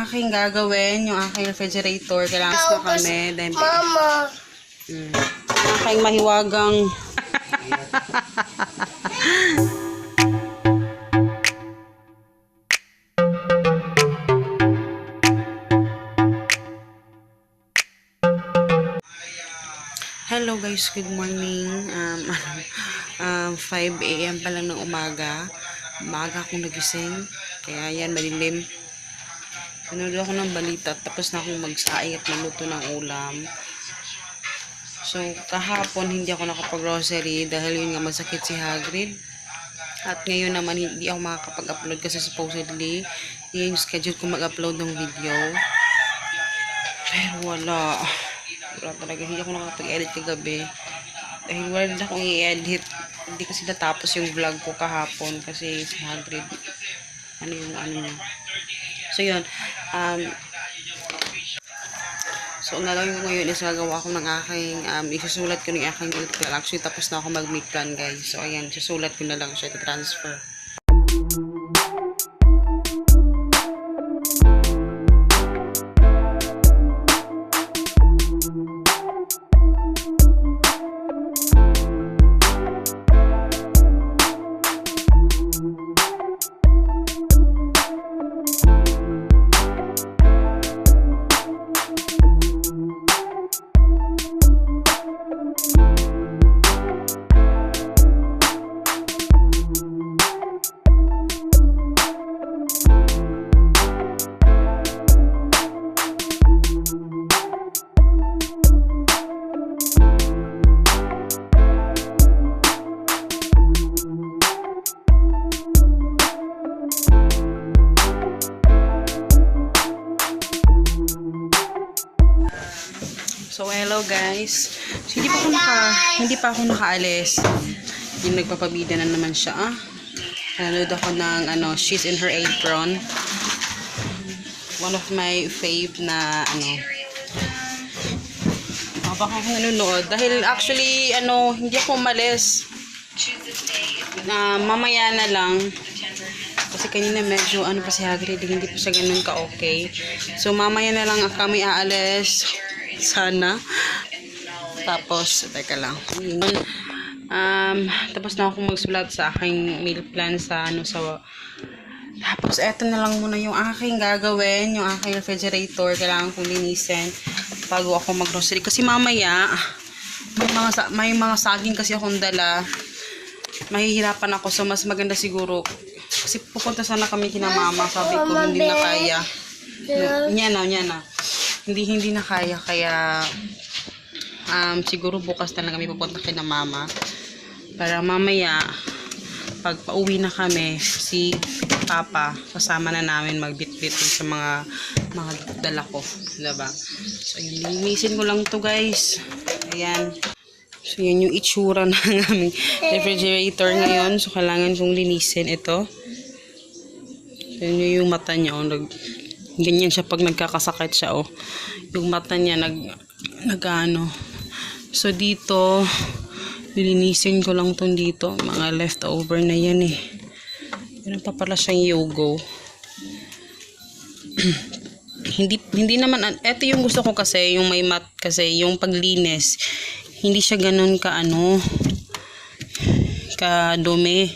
aking gagawin, yung aking refrigerator. Kailangan na kami. Then, Mama. aking mahiwagang hello guys, good morning. 5 AM pa lang ng umaga. Maaga akong nagising. Kaya yan, madilim. Nanood ako ng balita. Tapos na akong magsaing at maluto ng ulam. So, kahapon hindi ako nakapag-grocery dahil yun nga masakit si Hagrid. At ngayon naman hindi ako makakapag-upload kasi supposedly yun yung schedule ko mag-upload ng video. Pero wala talaga, hindi ako nakapag-edit kagabi dahil wala din akong i-edit. Hindi kasi natapos yung vlog ko kahapon kasi si Hagrid ano niya. So yun, so ang gagawin ko ngayon is gagawa ako ng aking isusulat ko ng aking meal plan. Actually tapos na ako mag-meal plan guys. So ayan, susulat ko na lang siya, transfer. So hello guys. So, hindi pa ako nakaalis. Yung nagpapabida na naman siya. Nanood ako ng She's in Her Apron. One of my fave na baka ako nanonood. Dahil actually hindi ako umalis. Mamaya na lang. Kasi kanina medyo pa si Hagrid, hindi pa siya ganun ka-okay. So mamaya na lang kami aalis. Sana. Tapos, teka lang. Tapos na ako magsulat sa aking meal plan sa tapos, eto na lang muna yung aking gagawin, yung aking refrigerator. Kailangan kong linisin bago ako mag-grocery. Kasi mamaya, may mga saging kasi akong dala. Mahihirapan ako. So, mas maganda siguro. Kasi pupunta sana kami kina mama. Sabi ko, hindi na kaya. Yan na. Hindi na kaya. Kaya, siguro bukas na lang kami pupunta kina mama. Para mamaya, pag pauwi na kami, si Papa, kasama na namin magbit-bit sa mga dala ko. Diba? So, linisin ko lang to guys. Ayan. So, yan yung itsura ng aming refrigerator ngayon. So, kailangan kong linisin ito. Yan yung mata niya. Ganyan siya pag nagkakasakit siya. Yung mata niya So, dito, lilinisin ko lang itong dito. Mga leftover na yan eh. Meron pa pala siyang yogo. hindi naman, eto yung gusto ko kasi, yung may mat kasi, yung paglinis, hindi siya ganun kadumi.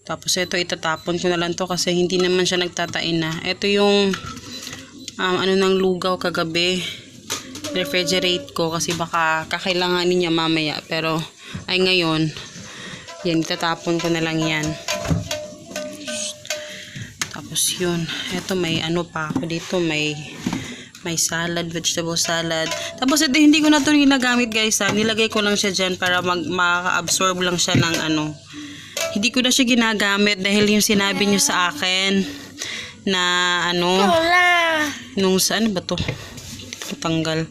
Tapos ito itatapon ko na lang to kasi hindi naman siya nagtatain na. Ito yung ng lugaw kagabi. Refrigerate ko kasi baka kakailanganin niya mamaya. Pero ay ngayon, yan itatapon ko na lang yan. Tapos yun, ito may pa ako dito, may salad, vegetable salad. Tapos ito hindi ko na ito ginagamit guys nilagay ko lang siya dyan para maka-absorb lang siya ng Hindi ko na siya ginagamit dahil yung sinabi niyo sa akin na nung saan ba to? Tanggal.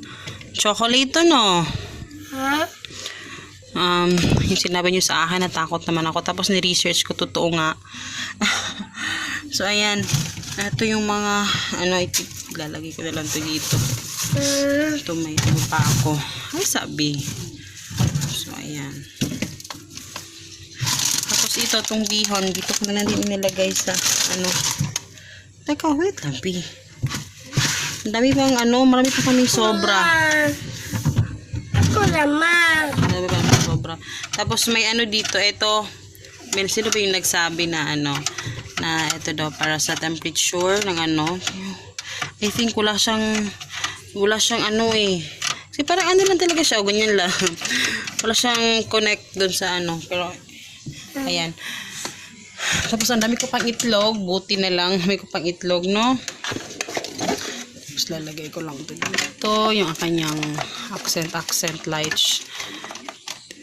Chocolate to no? Huh? Yung sinabi niyo sa akin, natakot naman ako. Tapos ni-research ko, totoo nga. So ayan. Ito yung mga ilalagay ko na lang to dito. Ito may pa ako. Ay sabi. So ayan. Ito, itong bihon, dito ko na din inilagay sa Teka, wait lang, Ang dami pang ano, marami pa kaming sobra. Ako naman. Marami pa kaming sobra. Tapos may ano dito, ito. May sino ba yung nagsabi na ano, na ito daw para sa temperature ng ano. I think wala siyang ano eh. Kasi parang ano lang talaga siya, ganyan lang. Wala siyang connect dun sa ano. Pero, ayan. Tapos ang dami ko pang itlog. Buti na lang. May ko pang itlog, no? Tapos lalagay ko lang ito dito. Yung kanyang accent light.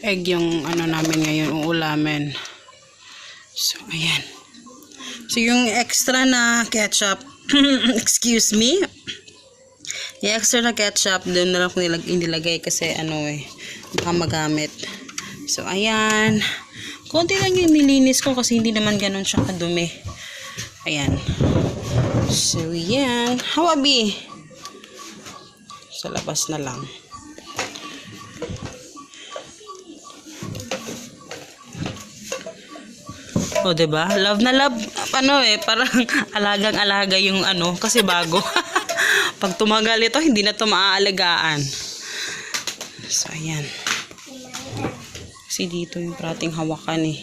Egg yung ano namin ngayon. Uulamin. So, ayan. So, yung extra na ketchup. Excuse me. Yung extra na ketchup, doon na lang ko nilagay kasi ano eh, baka magamit. So, ayan. Konti lang yung nilinis ko kasi hindi naman ganun siya kadumi. Ayan. So, yan. Hawabi. Sa labas na lang. O, diba? Love na love. Ano eh, parang alagang-alaga yung ano, kasi bago. Pag tumagal ito, hindi na ito maaalagaan. So, ayan. Kasi dito yung prating hawakan eh.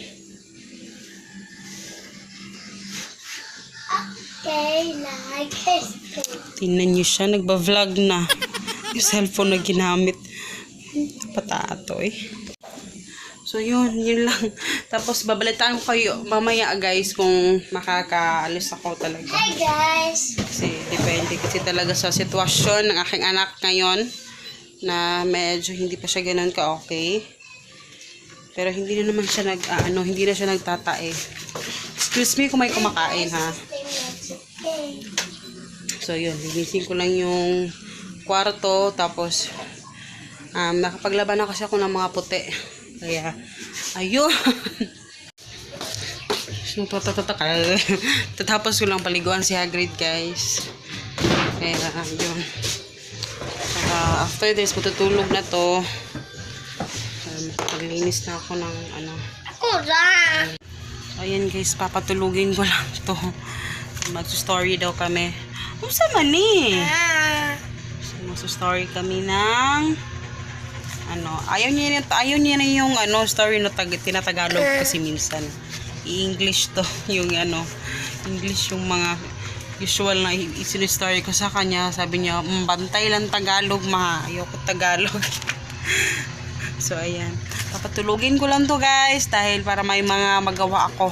Okay, like this. Tingnan nyo siya, nagba-vlog na. Yung cellphone na ginamit. Patato eh. So, yun lang. Tapos, babalitaan ko kayo mamaya guys kung makakaalis ako talaga. Hi guys! Kasi, depende kasi talaga sa sitwasyon ng aking anak ngayon na medyo hindi pa siya ganun ka-okay. Pero, hindi na naman siya hindi na siya nagtatae. Excuse me kung may kumakain, ha? So, yun. Linisin ko lang yung kwarto. Tapos, nakapaglaban na kasi ako ng mga puti. Kaya, ayun. Tatapos ko lang paliguan si Hagrid, guys. Kaya, ayun. Saka, after this, matutulog na to. Paglinis na ako ng, ano. Kurang! Ayan, guys, papatulugin ko lang to. Mag-story daw kami. Umsa man eh. Mag-story kami ng ano, ayaw niya na yung ano, story na tinatagalog kasi minsan. I-English to, yung ano, English yung mga usual na isinustory ko sa kanya. Sabi niya, bantay lang Tagalog, ayoko Tagalog. So, ayan. Papatulugin ko lang to guys, dahil para may mga magawa ako.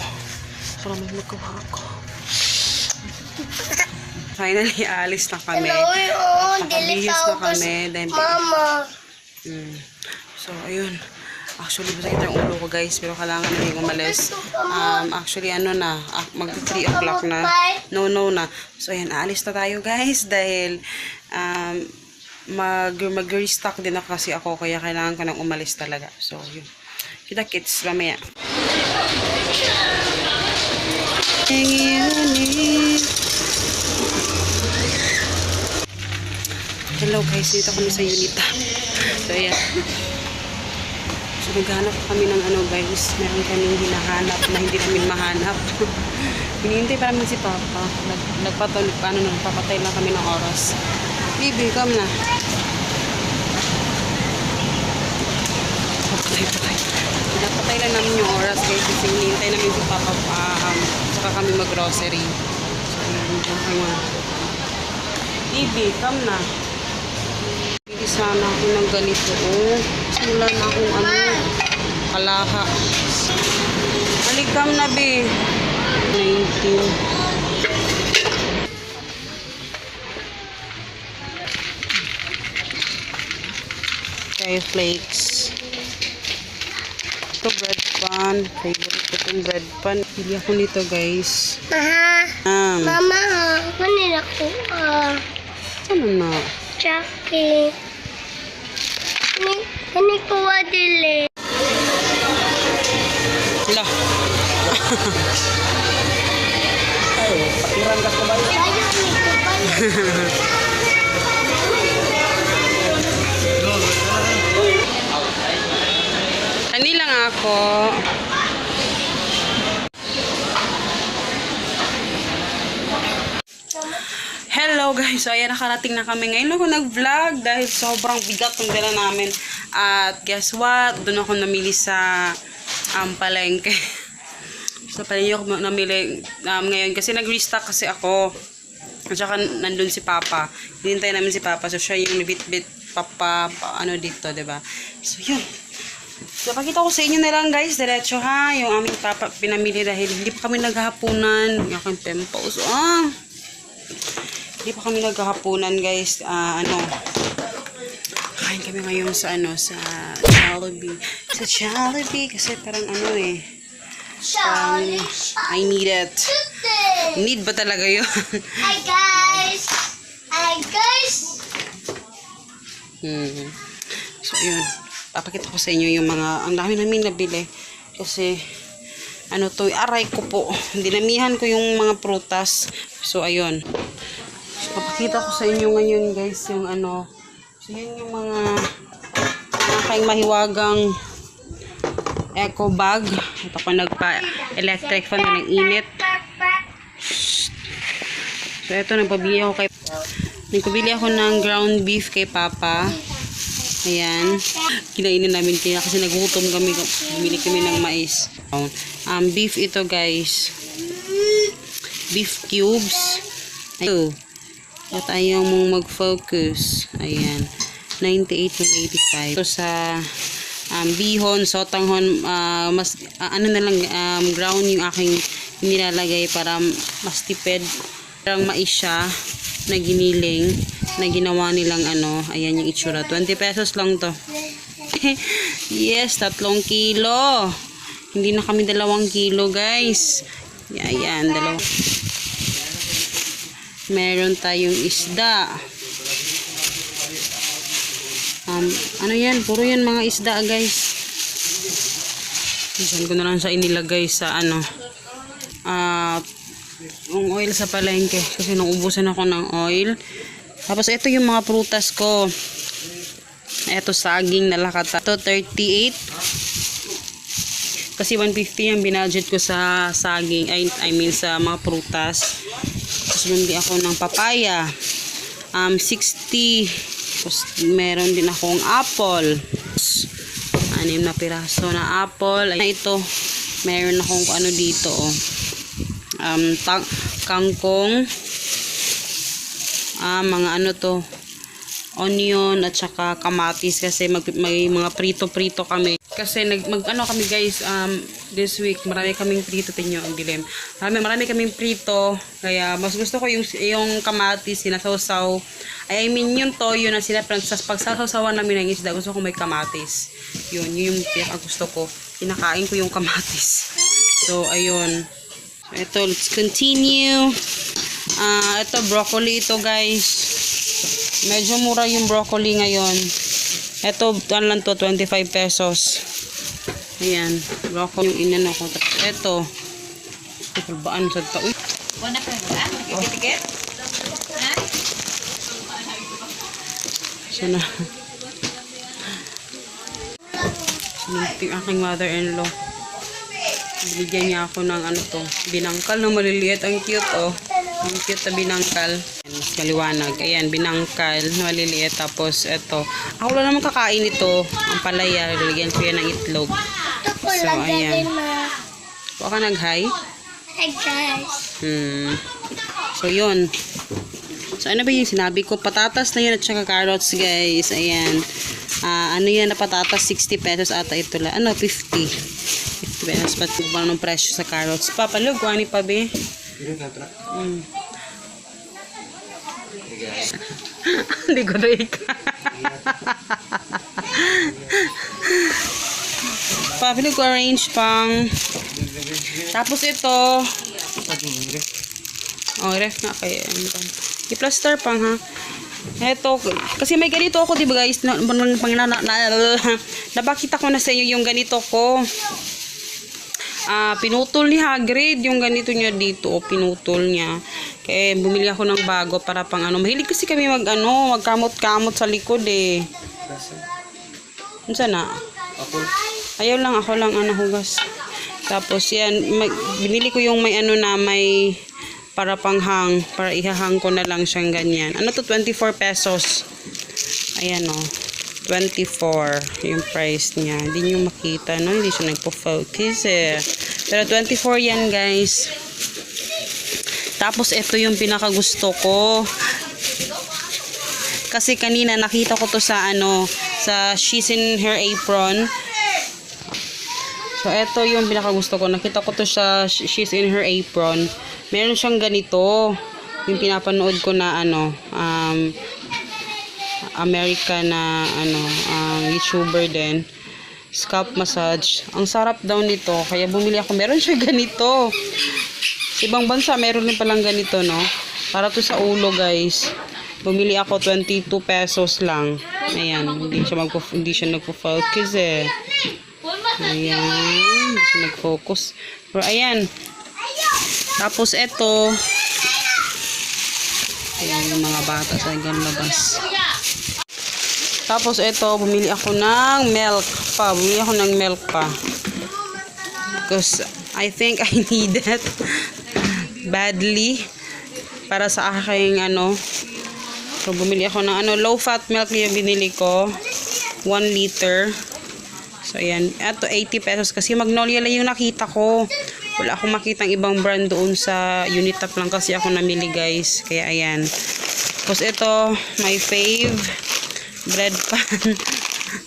Finally, alis na kami. Nakabihis na kami. Then, Mama! So, ayun. Actually, masakit ang ulo ko guys, pero kailangan na yung umalis. Actually, ano na, mag 3 o'clock na. No na. So, ayan, aalis na tayo guys, dahil mag-restock din ako kasi ako, kaya kailangan ko nang umalis talaga. So, yun. Kita-kits, mamaya. Hello guys, dito kami sa Unita. So, ayan. So, naghanap kami ng ano guys. Meron kaming hinahanap na hindi namin mahanap. Hinihintay pa namin si Papa. Nagpapatay lang kami ng oras. Bibi, come na. Napatay lang namin yung oras guys. Kasi hinihintay namin si Papa. Saka kami mag-grocery. So, ayan. Bibi, come na. Hindi sana ako ng ganito. Wala na akong ano, kalaha. Halikam na, be. 19. Kaya flakes. Ito bread pan. Favorite ko itong bread pan. Pili ako nito, guys. Mama, manila ko. Ano na? Jackie. Ini ko wadili. Wala. Ay, patiran ka ba? Ani lang ako. Hello guys, so ayan, nakarating na kami. Ngayon ako nag-vlog dahil sobrang bigat ng dala namin. At guess what? Doon ako namili sa palengke. So palengke ako namili ngayon kasi nag-restock kasi ako. At saka nandun si Papa. Hinintay namin si Papa. So siya yung bit-bit Papa ano dito, diba? So yun. So pakita ko sa inyo na lang guys, diretso ha. Yung aming Papa pinamili dahil hindi pa kami naghahapunan. Yung aking pimples. Hindi pa kami naghahapunan guys. Kain kami ngayon sa sa Jollibee. Sa Jollibee kasi parang I need it. Need ba talaga yun? Hi guys! Hi guys! So yun. Papakita ko sa inyo yung mga, ang dami namin nabili. Kasi to, aray ko po. Dinamihan ko yung mga prutas. So ayun. So, papakita ko sa inyo ngayon guys yung so yun yung mga aking mahiwagang eco bag. Ito ko nagpa-electric fan na ng init. So ito, nagpabili ako ng ground beef kay Papa. Ayan. Kinainin namin kaya kasi nagutom kami. Bumili kami ng mais. Beef ito guys. Beef cubes. Ayun. At ayaw mong mag-focus. Ayan. 98.85. Ito sa bihon, sotanghon, mas na lang ground yung aking nilalagay para mas tipid. Parang mais siya na giniling na ginawa nilang ayan yung itsura. 20 pesos lang to. Yes, 3 kilo. Hindi na kami 2 kilo guys. Ayan, 2. Meron tayong isda. Ano yan? Puro yan mga isda guys. Diyan ko na lang sa inilagay sa yung oil sa palengke. Kasi naubusan ako ng oil. Tapos ito yung mga prutas ko. Ito saging na lakata. Ito 38. Kasi 150 yung binudget ko sa saging. I mean sa mga prutas. Tapos bumili ako ng papaya. 60. Tapos meron din akong apple. 6 na piraso na apple. Ay, ito. Meron akong dito. Kangkong. Mga to. Onion at saka kamatis kasi may mga prito-prito kami. Kasi kami guys, this week marami kaming prito, tinyo ang dilim. Marami kaming prito, kaya mas gusto ko yung kamatis sinasawsaw. I mean yung toyo na pagsasawsawan namin ng isda, gusto ko may kamatis. Yun yung gusto ko. Kinakain ko yung kamatis. So ayun. So ito, let's continue. Ito broccoli ito guys. Medyo mura yung broccoli ngayon. Ito, lang to, 25 pesos. Ayan, broccoli yung inano ko. Ito, baan sa tao. Wala pa ba? Tikit-tikit? Ha? Sana. Sinunod yung aking mother-in-law. Binigyan niya ako ng binangkal na maliliit. Ang cute Ang cute na binangkal. Mas maliwanag. Ayan, binangkal na maliliit. Tapos, eto. Ako lang naman kakain ito. Ang palaya. Lalagyan ko yan ng itlog. So, ayan. Huwag ka nag-hi? Hi guys! So, yun. So, ano ba yung sinabi ko? Patatas na yun at saka carrots, guys. Ayan. Yan na patatas? 60 pesos ata ito lang. 50. 50 pesos. Ba't ba ng presyo sa carrots? Papalog, wani pa be? Hindi ko rin Pabili ko arrange pang. Tapos ito. Ref nga kaya. I-plaster pang ha. Ito. Kasi may ganito ako diba guys. Napakita ko na sa inyo yung ganito ko. Pinutol ni Hagrid yung ganito niya dito. Pinutol niya. Kaya bumili ako ng bago para pang Mahilig kasi kami magkamot-kamot sa likod eh. Ano na? Ayaw lang, ako lang hugas. Tapos yan, binili ko yung may para panghang, para ihahang ko na lang siyang ganyan. Ano to, 24 pesos. Ayan o, 24 yung price niya. Hindi nyo makita, no? Hindi siya nagpo-focus eh. Pero 24 yan, guys. Tapos ito yung pinakagusto ko. Kasi kanina nakita ko to sa sa She's in Her Apron. So ito yung pinakagusto ko. Nakita ko to sa She's in Her Apron. Meron siyang ganito. Yung pinapanood ko na American na YouTuber din. Scalp massage. Ang sarap daw nito. Kaya bumili ako. Meron siya ganito. Sa ibang bansa meron din palang ganito, no? Para to sa ulo, guys. Bumili ako 22 pesos lang. Ayan, hindi siya nagfo-focus eh. Ayan, hindi siya nag-focus. Pero ayan. Tapos ito. Ayan yung mga bata sa hanggang labas. Tapos ito, bumili ako ng milk pa. Because I think I need it badly para sa aking So bumili ako ng low fat milk yung binili ko. 1 liter. So ayan, ito 80 pesos kasi Magnolia lang yung nakita ko. Wala akong makitang ibang brand doon sa Unitap lang kasi ako namili, guys. Kaya ayan. Tapos ito, my fave. Bread pan.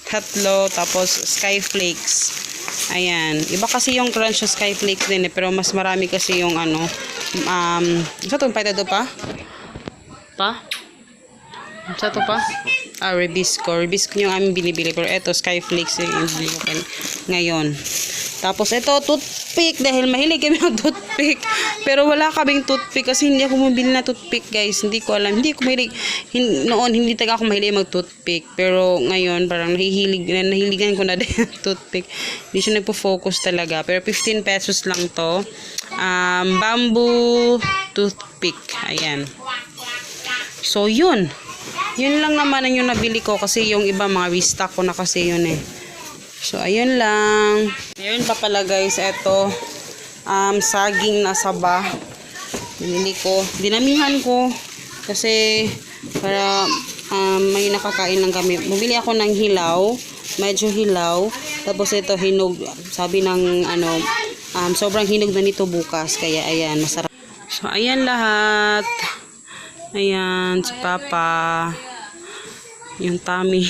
Tatlo. Tapos Skyflakes. Ayan. Iba kasi yung crunch sa Skyflakes din eh. Pero mas marami kasi yung isa itong paita pa? Isa to pa? Ribisco. Ribisco yung aming binibili. Pero ito, Skyflakes yung binibili ko ngayon. Tapos ito, toothpick. Dahil mahilig kami ng toothpick. Pero wala kaming toothpick kasi hindi ako mabili na toothpick, guys. Hindi ko alam. Hindi ako mahilig. Noon, hindi talaga ako mahilig mag-toothpick. Pero ngayon, parang nahiligan ko na din toothpick. Hindi siya nagpo-focus talaga. Pero 15 pesos lang to. Bamboo toothpick. Ayan. So, yun. Yun lang naman ang yung nabili ko kasi yung iba mga restock ko na kasi yun eh. So, ayun lang. Ayun pa pala, guys. Ito, saging na saba. Binili ko. Dinamihan ko. Kasi, para may nakakain lang kami. Bumili ako ng hilaw. Medyo hilaw. Tapos ito, hinog. Sabi ng, sobrang hinog na nito bukas. Kaya, ayan, masarap. So, ayan lahat. Ayan, si Papa. Yung tummy.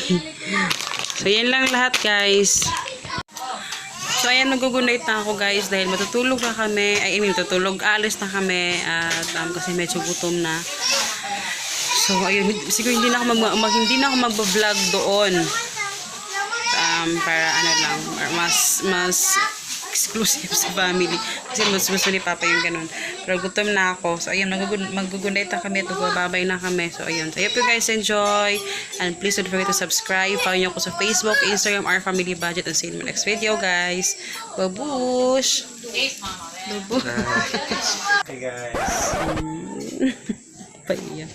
So, yan lang lahat, guys. So, ayan, nag-good-night na ako, guys. Dahil matutulog na kami. Matutulog. Alis na kami. At kasi medyo gutom na. So, ayun. Siguro hindi na ako mag-vlog doon. Para, mas exclusive sa family. Kasi mas gusto ni Papa yung ganun. Pero gutom na ako. So, ayun, mag-good-night na kami. Babay na kami. So, ayun. So, I hope you guys enjoy. And please don't forget to subscribe. Follow nyo ako sa Facebook, Instagram, Our Family Budget. And see you in my next video, guys. Babush! Babush! Hey, guys. Paiya.